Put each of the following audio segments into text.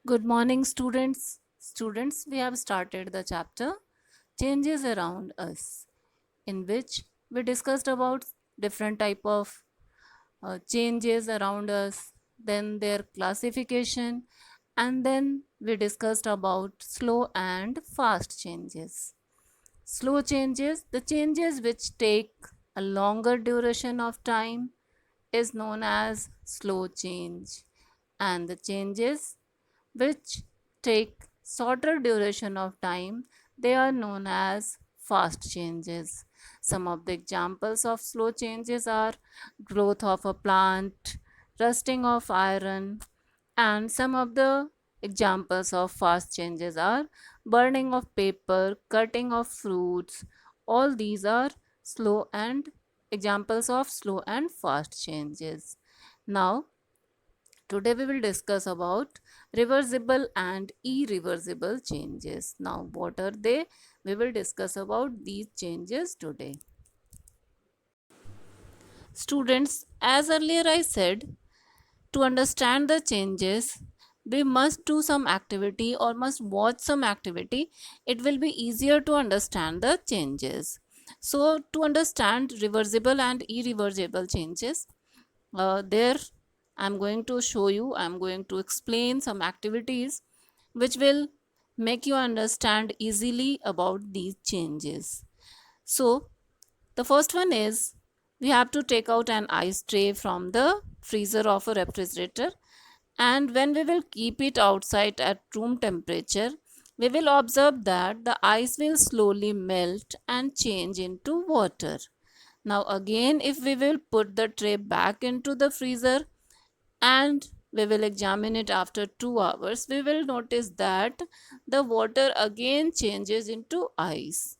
Good morning, students. Students, we have started the chapter Changes Around Us, in which we discussed about different type of changes around us, then their classification, and then we discussed about slow and fast changes. Slow changes, the changes which take a longer duration of time, is known as slow change, and the changes which take shorter duration of time, they are known as fast changes. Some of the examples of slow changes are growth of a plant, rusting of iron, and some of the examples of fast changes are burning of paper, cutting of fruits. All these are slow and examples of slow and fast changes. Now, today we will discuss about reversible and irreversible changes. Now, what are they? We will discuss about these changes today. Students, as earlier I said, to understand the changes, we must do some activity or must watch some activity. It will be easier to understand the changes. So, to understand reversible and irreversible changes, there I'm going to show you, I'm going to explain some activities which will make you understand easily about these changes. So, the first one is we have to take out an ice tray from the freezer of a refrigerator, and when we will keep it outside at room temperature, we will observe that the ice will slowly melt and change into water. Now again, if we will put the tray back into the freezer and we will examine it after 2 hours, we will notice that the water again changes into ice.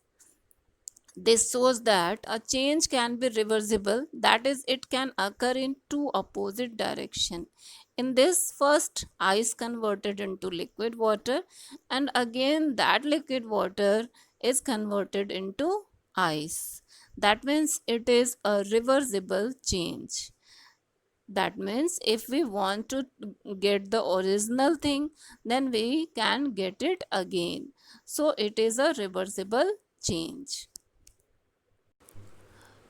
This shows that a change can be reversible, that is, it can occur in two opposite directions. In this, first ice converted into liquid water, and again that liquid water is converted into ice. That means it is a reversible change. That means if we want to get the original thing, then we can get it again. So it is a reversible change.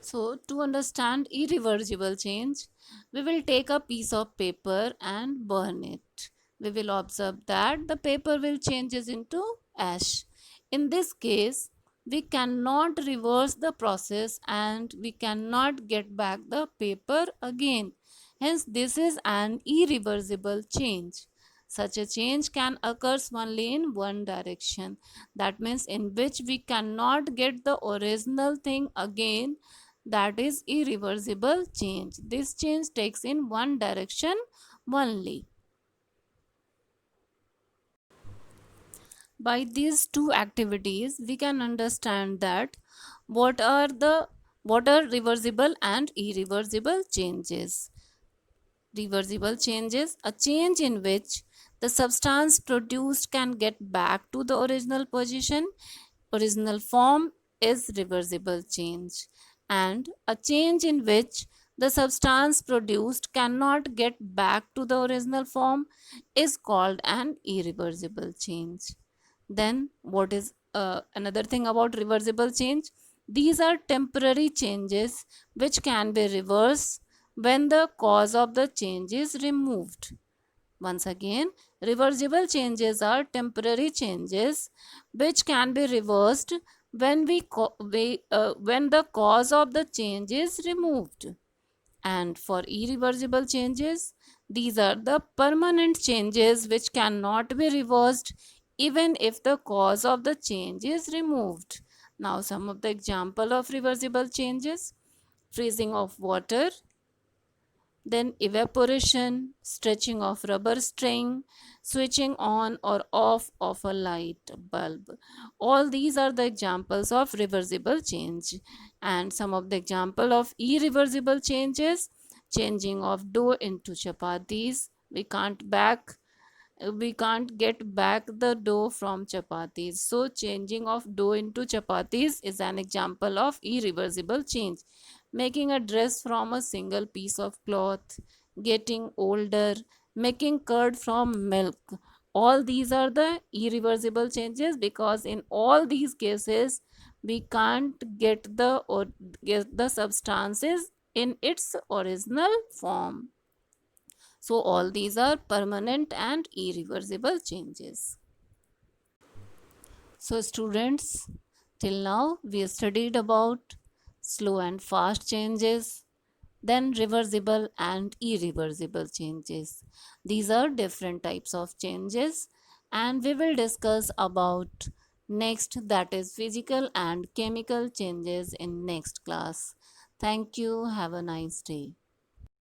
So, to understand irreversible change, we will take a piece of paper and burn it. We will observe that the paper will changes into ash. In this case, we cannot reverse the process and we cannot get back the paper again. Hence, this is an irreversible change. Such a change can occur only in one direction. That means in which we cannot get the original thing again, that is irreversible change. This change takes in one direction only. By these two activities, we can understand that what are the what are reversible and irreversible changes. Reversible changes, a change in which the substance produced can get back to the original position, original form, is reversible change. And a change in which the substance produced cannot get back to the original form is called an irreversible change. Then, what is another thing about reversible change? These are temporary changes which can be reversed when the cause of the change is removed. Once again, reversible changes are temporary changes which can be reversed when when the cause of the change is removed. And for irreversible changes, these are the permanent changes which cannot be reversed even if the cause of the change is removed. Now, some of the example of reversible changes: freezing of water, then evaporation, stretching of rubber string, switching on or off of a light bulb. All these are the examples of reversible change. And some of the example of irreversible changes: changing of dough into chapatis. We can't get back the dough from chapatis. So changing of dough into chapatis is an example of irreversible change. Making a dress from a single piece of cloth, getting older, making curd from milk. all these are the irreversible changes, because in all these cases we can't get the substances in its original form. So all these are permanent and irreversible changes. So students, till now we studied about slow and fast changes, then reversible and irreversible changes. These are different types of changes, and we will discuss about next, that is physical and chemical changes, in next class. Thank you. Have a nice day.